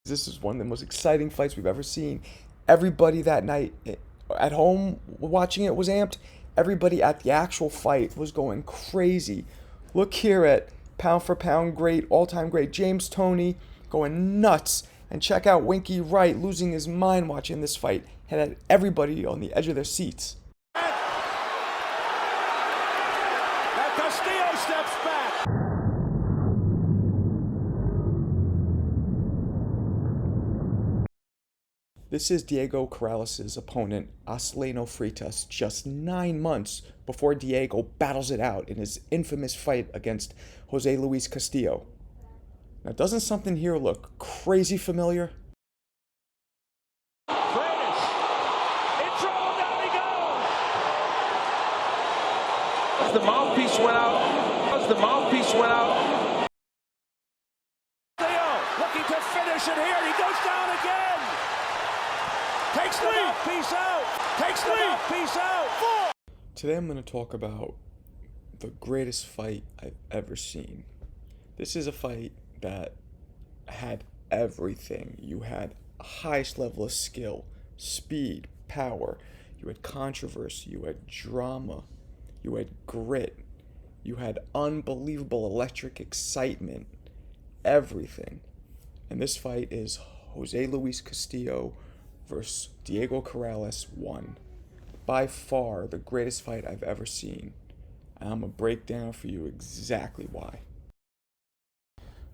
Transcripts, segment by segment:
This is one of the most exciting fights we've ever seen. Everybody that night at home watching it was amped. Everybody at the actual fight was going crazy. Look here at pound for pound great, all-time great James Toney going nuts. And check out Winky Wright losing his mind watching this fight. Had everybody on the edge of their seats. And Castillo steps back. This is Diego Corrales' opponent, Acelino Freitas, just 9 months before Diego battles it out in his infamous fight against Jose Luis Castillo. Now, doesn't something here look crazy familiar? Freitas, in trouble, down he goes. As the mouthpiece went out, Castillo looking to finish it here. He goes down again. Takes the mouthpiece out. Takes the mouthpiece out. Today I'm going to talk about the greatest fight I've ever seen. This is a fight that had everything. You had a highest level of skill, speed, power. You had controversy. You had drama. You had grit. You had unbelievable electric excitement. Everything. And this fight is Jose Luis Castillo versus Diego Corrales 1. By far the greatest fight I've ever seen. And I'm going to break down for you exactly why.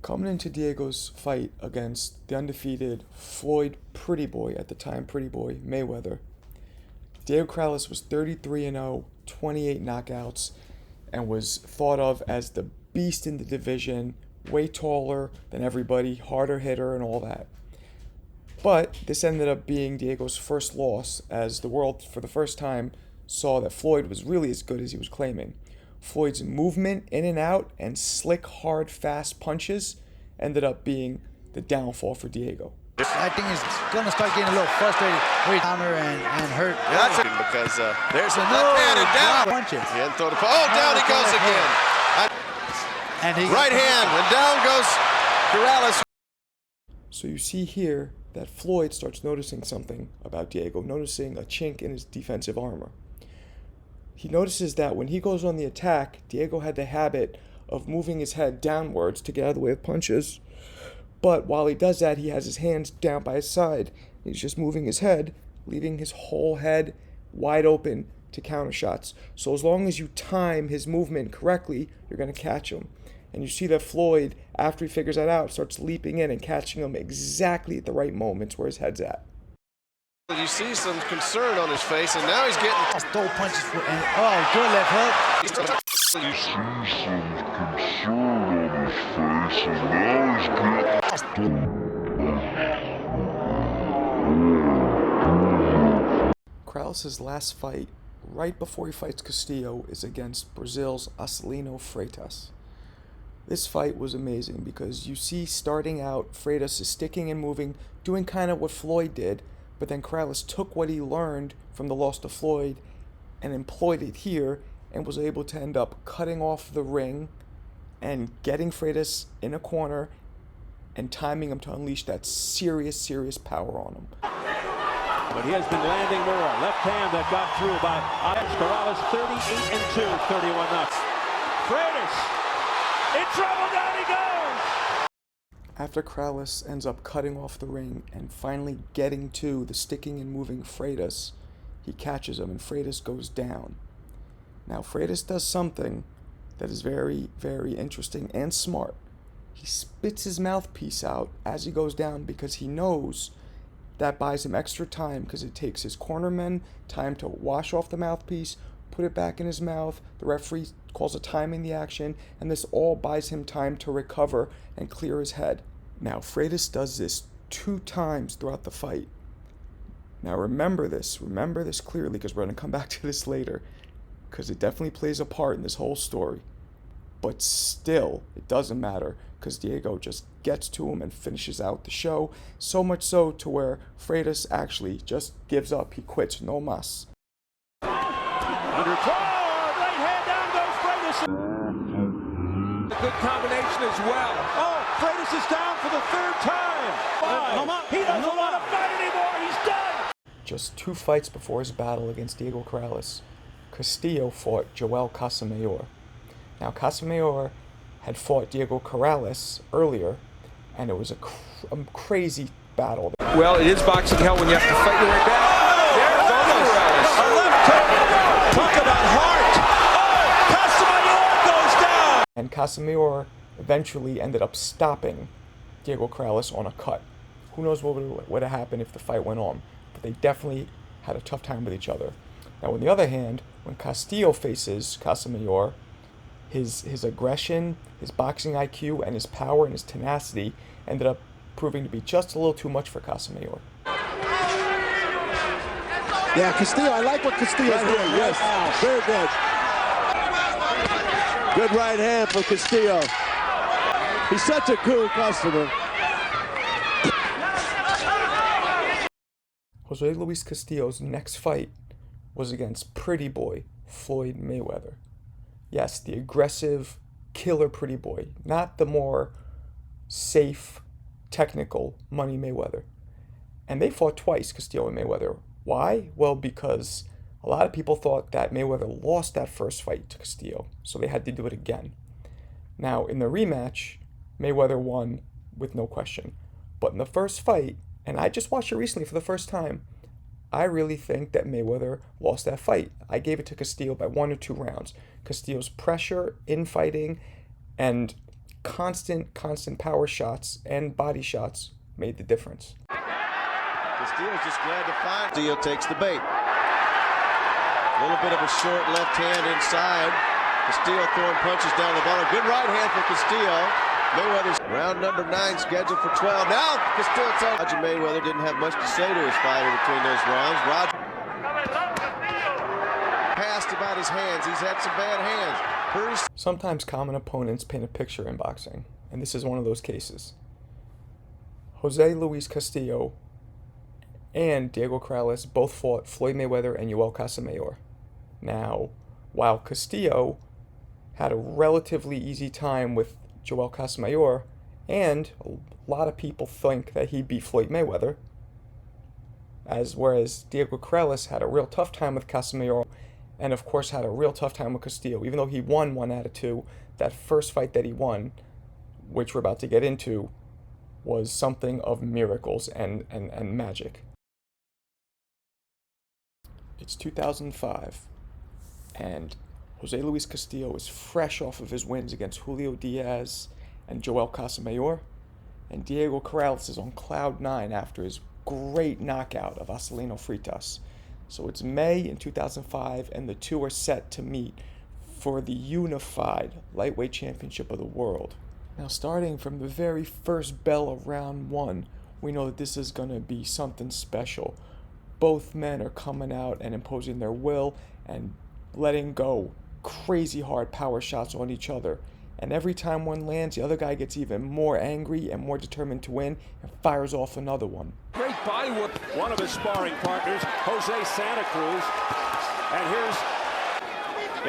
Coming into Diego's fight against the undefeated Floyd Pretty Boy, at the time Pretty Boy Mayweather, Diego Corrales was 33-0, 28 knockouts, and was thought of as the beast in the division, way taller than everybody, harder hitter and all that. But this ended up being Diego's first loss, as the world for the first time saw that Floyd was really as good as he was claiming. Floyd's movement in and out and slick, hard, fast punches ended up being the downfall for Diego. I think he's going to start getting a little frustrated, counter and hurt. Yeah, that's it, because there's a left hand and down. Punches. He hadn't thrown the oh, down he goes again. And he right hand, and down goes Corrales. So you see here that Floyd starts noticing something about Diego, noticing a chink in his defensive armor. He notices that when he goes on the attack, Diego had the habit of moving his head downwards to get out of the way of punches. But while he does that, he has his hands down by his side. He's just moving his head, leaving his whole head wide open to counter shots. So as long as you time his movement correctly, you're going to catch him. And you see that Floyd, after he figures that out, starts leaping in and catching him exactly at the right moments where his head's at. You see some concern on his face, and now he's getting throw punches for, and oh, good left hook. You see some concern on his face, and now he's getting Corrales' last fight, right before he fights Castillo, is against Brazil's Acelino Freitas. This fight was amazing because you see starting out, Freitas is sticking and moving, doing kind of what Floyd did, but then Corrales took what he learned from the loss to Floyd and employed it here and was able to end up cutting off the ring and getting Freitas in a corner and timing him to unleash that serious power on him. But he has been landing more. Left hand that got through by Corrales, 38-2, 31 knots. Freitas in trouble, down he goes! After Corrales ends up cutting off the ring and finally getting to the sticking and moving Freitas, he catches him and Freitas goes down. Now Freitas does something that is very interesting and smart. He spits his mouthpiece out as he goes down because he knows that buys him extra time, because it takes his cornermen time to wash off the mouthpiece, put it back in his mouth. The referee calls a time in the action, and this all buys him time to recover and clear his head. Now, Freitas does this 2 times throughout the fight. Now, remember this clearly, because we're going to come back to this later, because it definitely plays a part in this whole story. But still, it doesn't matter, because Diego just gets to him and finishes out the show, so much so to where Freitas actually just gives up. He quits, no mas. Right hand down goes Freitas. A good combination as well. Oh, Freitas is down for the 3rd time. Just 2 fights before his battle against Diego Corrales, Castillo fought Joel Casamayor. Now, Casamayor had fought Diego Corrales earlier, and it was a crazy battle. Well, it is boxing hell when you have to fight your way back. There goes Corrales. A left hook. Talk about heart. Oh, Casamayor goes down. And Casamayor eventually ended up stopping Diego Corrales on a cut. Who knows what would have happened if the fight went on, but they definitely had a tough time with each other. Now, on the other hand, when Castillo faces Casamayor, his aggression, his boxing IQ, and his power and his tenacity ended up proving to be just a little too much for Casamayor. Yeah, Castillo, I like what Castillo's doing. Yes, very good. Good right hand for Castillo. He's such a cool customer. Jose Luis Castillo's next fight was against Pretty Boy Floyd Mayweather. Yes, the aggressive, killer Pretty Boy, not the more safe, technical Money Mayweather. And they fought twice, Castillo and Mayweather. Why? Well, because a lot of people thought that Mayweather lost that first fight to Castillo, so they had to do it again. Now, in the rematch, Mayweather won with no question. But in the first fight, and I just watched it recently for the first time, I really think that Mayweather lost that fight. I gave it to Castillo by 1 or 2 rounds. Castillo's pressure, infighting, and constant power shots and body shots made the difference. Castillo's just glad to find. Castillo takes the bait. A little bit of a short left hand inside. Castillo throwing punches down the bottom. Good right hand for Castillo. Mayweather's round number 9 scheduled for 12. Now Castillo tells Roger Mayweather didn't have much to say to his fighter between those rounds. Roger passed about his hands. He's had some bad hands. Sometimes common opponents paint a picture in boxing, and this is one of those cases. Jose Luis Castillo and Diego Corrales both fought Floyd Mayweather and Joel Casamayor. Now, while Castillo had a relatively easy time with Joel Casamayor, and a lot of people think that he beat Floyd Mayweather, whereas Diego Corrales had a real tough time with Casamayor, and of course had a real tough time with Castillo. Even though he won 1 out of 2, that first fight that he won, which we're about to get into, was something of miracles and magic. It's 2005, and Jose Luis Castillo is fresh off of his wins against Julio Diaz and Joel Casamayor, and Diego Corrales is on cloud 9 after his great knockout of Acelino Freitas. So it's May in 2005, and the two are set to meet for the unified lightweight championship of the world. Now, starting from the very first bell of round 1, we know that this is going to be something special. Both men are coming out and imposing their will and letting go crazy hard power shots on each other. And every time one lands, the other guy gets even more angry and more determined to win and fires off another one. Great body work. One of his sparring partners, Jose Santa Cruz.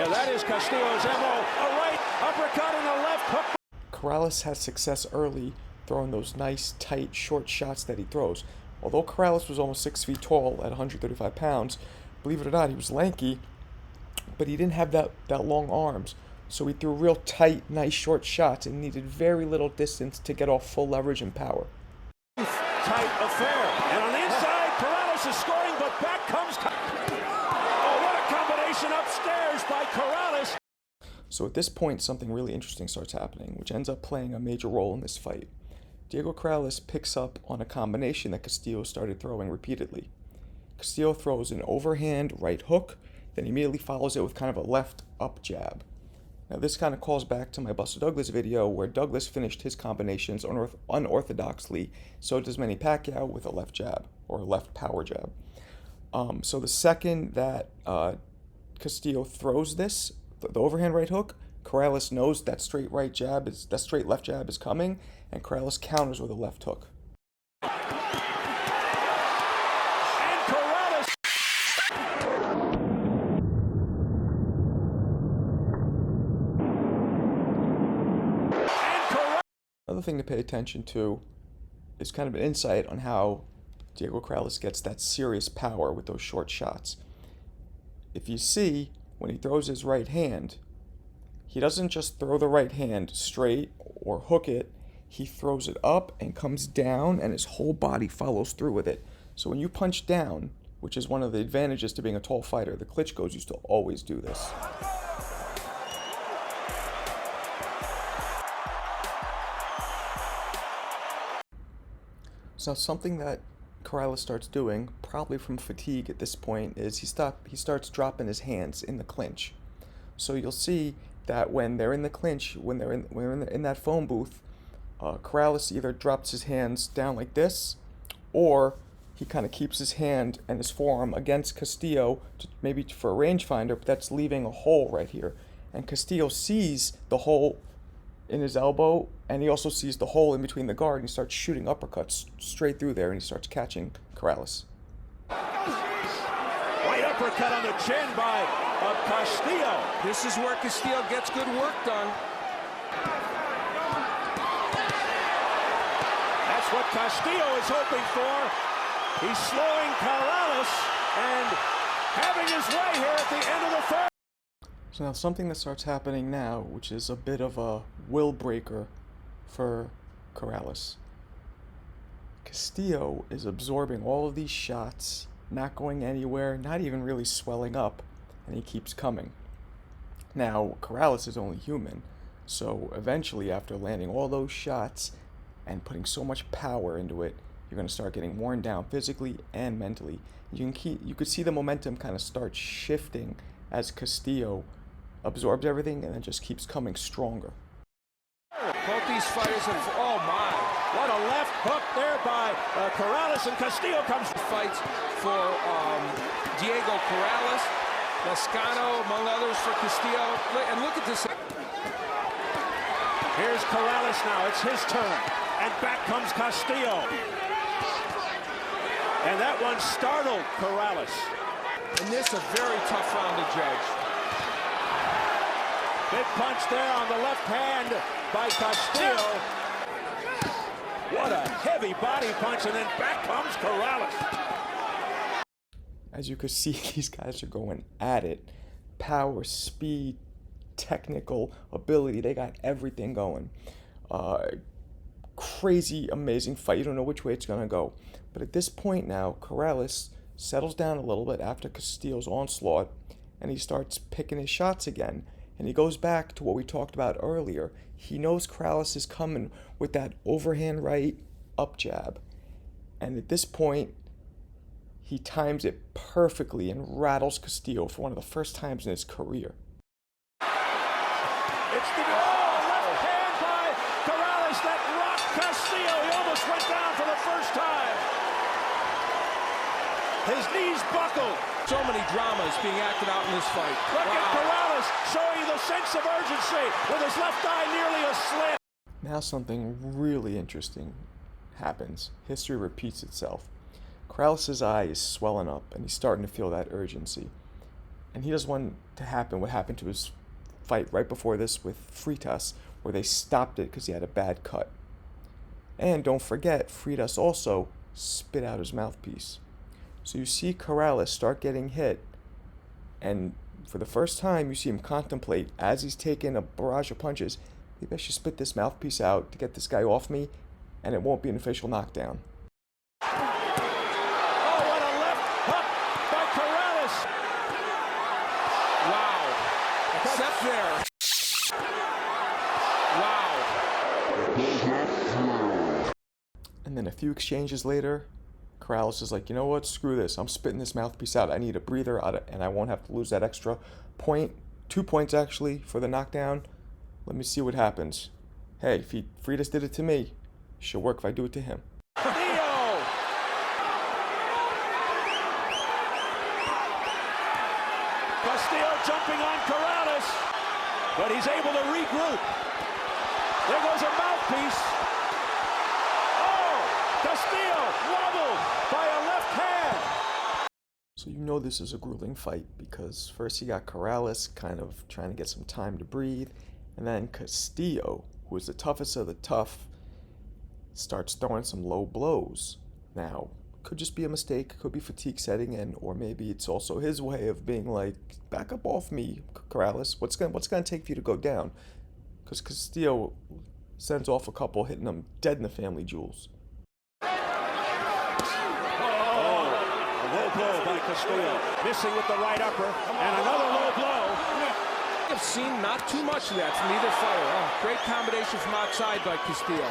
And that is Castillo's MO. A right uppercut and a left hook. Corrales has success early throwing those nice, tight, short shots that he throws. Although Corrales was almost 6 feet tall at 135 pounds, believe it or not, he was lanky, but he didn't have that long arms. So he threw real tight, nice, short shots and needed very little distance to get off full leverage and power. Tight affair. And on the inside, Corrales is scoring, but back comes... Oh, what a combination upstairs by Corrales. So at this point, something really interesting starts happening, which ends up playing a major role in this fight. Diego Corrales picks up on a combination that Castillo started throwing repeatedly. Castillo throws an overhand right hook, then immediately follows it with kind of a left up jab. Now this kind of calls back to my Buster Douglas video where Douglas finished his combinations unorthodoxly, so does Manny Pacquiao with a left jab, or a left power jab. So the second that Castillo throws this, the overhand right hook, Corrales knows that straight left jab is coming, and Corrales counters with a left hook. Another thing to pay attention to is kind of an insight on how Diego Corrales gets that serious power with those short shots. If you see, when he throws his right hand, he doesn't just throw the right hand straight or hook it. He throws it up and comes down, and his whole body follows through with it. So when you punch down, which is one of the advantages to being a tall fighter, the Klitschko's used to always do this. So something that Corrales starts doing, probably from fatigue at this point, is he starts dropping his hands in the clinch. So you'll see that when they're in the clinch, when they're in that phone booth, Corrales either drops his hands down like this, or he kind of keeps his hand and his forearm against Castillo, maybe for a rangefinder, but that's leaving a hole right here. And Castillo sees the hole in his elbow, and he also sees the hole in between the guard, and he starts shooting uppercuts straight through there, and he starts catching Corrales. Right uppercut on the chin by Castillo. This is where Castillo gets good work done. That's what Castillo is hoping for. He's slowing Corrales and having his way here at the end of the third. So now something that starts happening now, which is a bit of a will breaker for Corrales. Castillo is absorbing all of these shots, not going anywhere, not even really swelling up, and he keeps coming. Now, Corrales is only human, so eventually after landing all those shots and putting so much power into it, you're going to start getting worn down physically and mentally. You could see the momentum kind of start shifting as Castillo absorbs everything and then just keeps coming stronger. Both these fighters have, oh my. What a left hook there by Corrales, and Castillo comes. Fights for Diego Corrales, Lascano, among others for Castillo. And look at this. Here's Corrales now, it's his turn. And back comes Castillo. And that one startled Corrales. And this a very tough round to judge. Big punch there on the left hand by Castillo. What a heavy body punch, and then back comes Corrales. As you could see, these guys are going at it. Power, speed, technical ability, they got everything going. Crazy, amazing fight. You don't know which way it's going to go. But at this point now, Corrales settles down a little bit after Castillo's onslaught, and he starts picking his shots again. And he goes back to what we talked about earlier. He knows Corrales is coming with that overhand right up jab. And at this point, he times it perfectly and rattles Castillo for one of the first times in his career. It's the left hand by Corrales that rocked Castillo. He almost went down for the first time. His knees buckled. So many dramas being acted out in this fight. Look at Corrales showing the sense of urgency with his left eye nearly aslant. Now something really interesting happens. History repeats itself. Corrales' eye is swelling up, and he's starting to feel that urgency. And he doesn't want to happen what happened to his fight right before this with Freitas, where they stopped it because he had a bad cut. And don't forget, Freitas also spit out his mouthpiece. So you see Corrales start getting hit, and for the first time you see him contemplate, as he's taking a barrage of punches, maybe I should spit this mouthpiece out to get this guy off me, and it won't be an official knockdown. Oh, what a left hook Wow. Except there. Wow. And then a few exchanges later, Corrales is like, you know what, screw this. I'm spitting this mouthpiece out. I need a breather, and I won't have to lose that extra point. 2 points, actually, for the knockdown. Let me see what happens. Hey, if Freitas did it to me, it should work if I do it to him. Castillo! Castillo jumping on Corrales, but he's able to regroup. There goes a mouthpiece. Castillo wobbled by a left hand. So you know this is a grueling fight because first you got Corrales kind of trying to get some time to breathe, and then Castillo, who is the toughest of the tough, starts throwing some low blows. Now, could just be a mistake, could be fatigue setting in, or maybe it's also his way of being like, back up off me, Corrales. What's gonna take for you to go down? Because Castillo sends off a couple, hitting him dead in the family jewels. A low blow by Castillo, missing with the right upper, and another low blow. I've seen not too much of that from either fighter. Oh, great combination from outside by Castillo.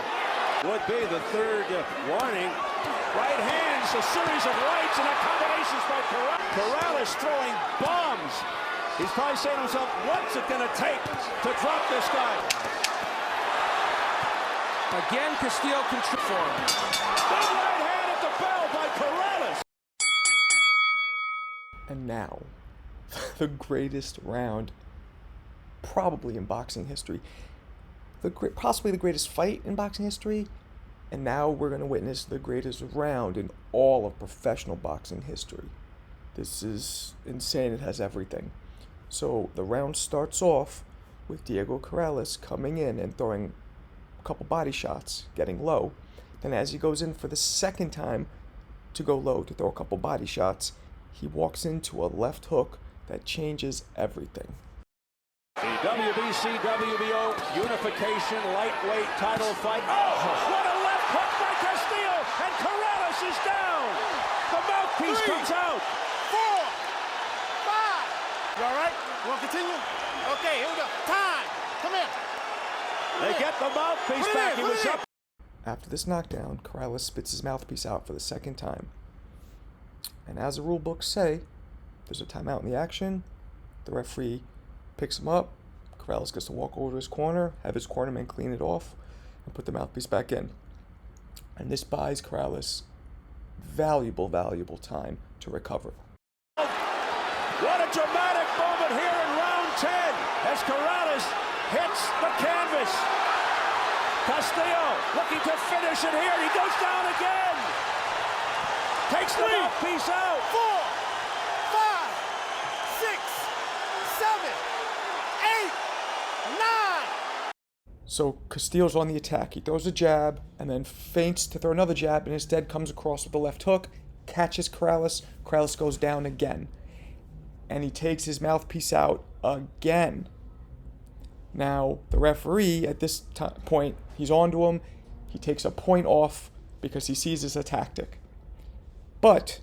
Would be the third warning. Right hands, a series of rights, and a combinations by Corrales. Corrales throwing bombs. He's probably saying to himself, what's it going to take to drop this guy? Again, Castillo controls for him. Big right hand at the bell by Corrales. And now, the greatest round probably in boxing history. Possibly the greatest fight in boxing history. And now we're going to witness the greatest round in all of professional boxing history. This is insane. It has everything. So the round starts off with Diego Corrales coming in and throwing a couple body shots, getting low. Then as he goes in for the second time to go low to throw a couple body shots, he walks into a left hook that changes everything. The WBC WBO unification lightweight title fight. Oh, what a left hook by Castillo, and Corrales is down. The mouthpiece comes out. 4, 5. You all right? You want to continue? Okay, here we go. Time. Come here. They get the mouthpiece back. He was up. After this knockdown, Corrales spits his mouthpiece out for the second time. And as the rule books say, there's a timeout in the action. The referee picks him up. Corrales gets to walk over to his corner, have his cornerman clean it off, and put the mouthpiece back in. And this buys Corrales valuable time to recover. What a dramatic moment here in round 10 as Corrales hits the canvas. Castillo looking to finish it here. He goes down again. Takes the mouthpiece out. 4, 5, 6, 7, 8, 9. So Castillo's on the attack. He throws a jab and then feints to throw another jab and instead comes across with the left hook, catches Corrales. Corrales goes down again. And he takes his mouthpiece out again. Now, the referee at this point, he's onto him. He takes a point off because he sees it's a tactic. But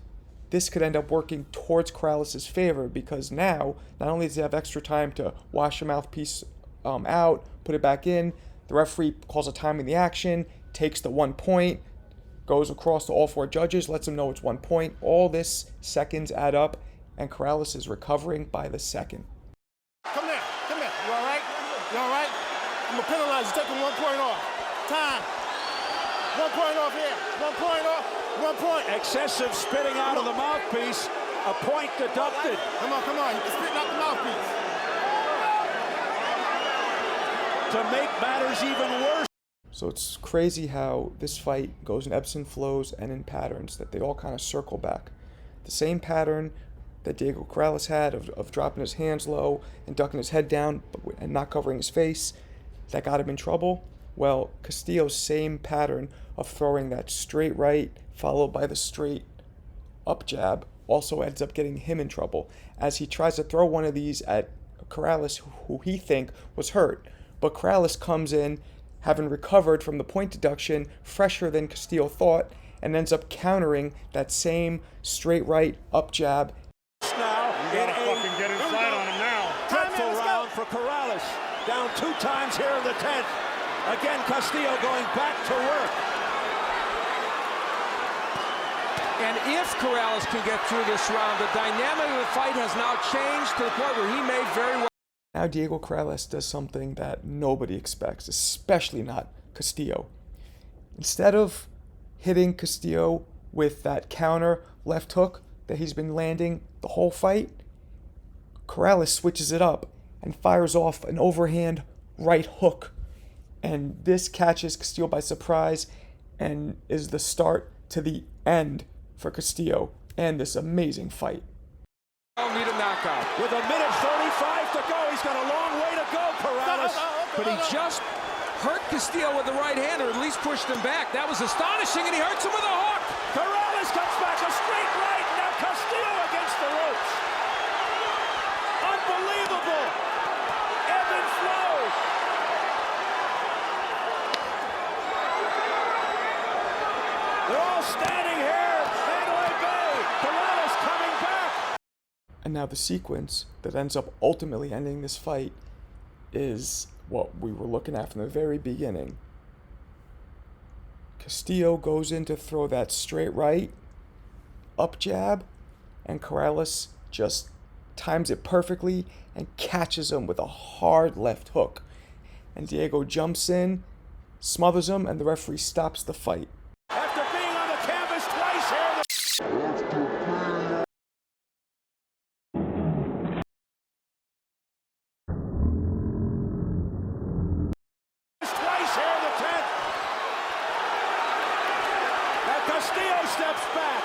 this could end up working towards Corrales' favor because now, not only does he have extra time to wash the mouthpiece out, put it back in, the referee calls a time in the action, takes the 1 point, goes across to all 4 judges, lets them know it's 1 point. All this seconds add up, and Corrales is recovering by the second. Come here. You all right? You all right? I'm going to penalize you, taking 1 point off. Time. 1 point off here. 1 point off. 1 point. Excessive spitting out of the mouthpiece. A point deducted. Come on. You're spitting out the mouthpiece. To make matters even worse. So it's crazy how this fight goes in ebbs and flows and in patterns that they all kind of circle back. The same pattern that Diego Corrales had of dropping his hands low and ducking his head down and not covering his face, that got him in trouble. Well, Castillo's same pattern of throwing that straight right followed by the straight up jab also ends up getting him in trouble as he tries to throw one of these at Corrales, who he think was hurt. But Corrales comes in having recovered from the point deduction fresher than Castillo thought and ends up countering that same straight right up jab. Now in a fucking get inside on him now. dreadful round for Corrales. Down 2 times here in the 10th. Again, Castillo going back to work. And if Corrales can get through this round, the dynamic of the fight has now changed to the point where he may very well. Now Diego Corrales does something that nobody expects, especially not Castillo. Instead of hitting Castillo with that counter left hook that he's been landing the whole fight, Corrales switches it up and fires off an overhand right hook. And this catches Castillo by surprise and is the start to the end for Castillo and this amazing fight. Need a knockout. With a minute 35 to go, he's got a long way to go, Corrales. But he just hurt Castillo with the right hand, or at least pushed him back. That was astonishing, and he hurts him with a hook. Corrales comes back. straight right. Now Castillo against the ropes. Unbelievable. Ebb and flow. They're all standing here. Mandalay Bay. Corrales coming back. And now the sequence that ends up ultimately ending this fight is what we were looking at from the very beginning. Castillo goes in to throw that straight right, up jab, and Corrales just times it perfectly and catches him with a hard left hook. And Diego jumps in, smothers him, and the referee stops the fight. After being on the canvas twice here, the 10th. And Castillo steps back.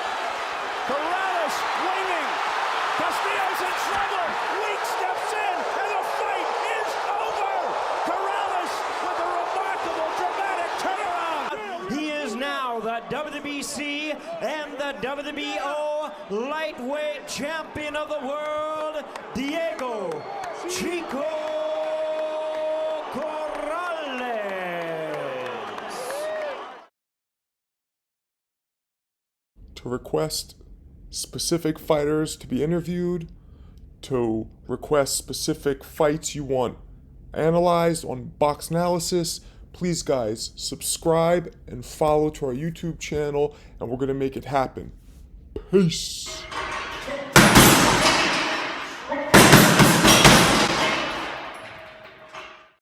Corrales winging. Castillo's in trouble. Weak steps in, and the fight is over. Corrales with a remarkable, dramatic turnaround. He is now the WBC and the WBO lightweight champion of the world, Diego Chico Corrales. To request specific fighters to be interviewed, to request specific fights you want analyzed on Box Analysis, please guys, subscribe and follow to our YouTube channel, and we're going to make it happen. Peace.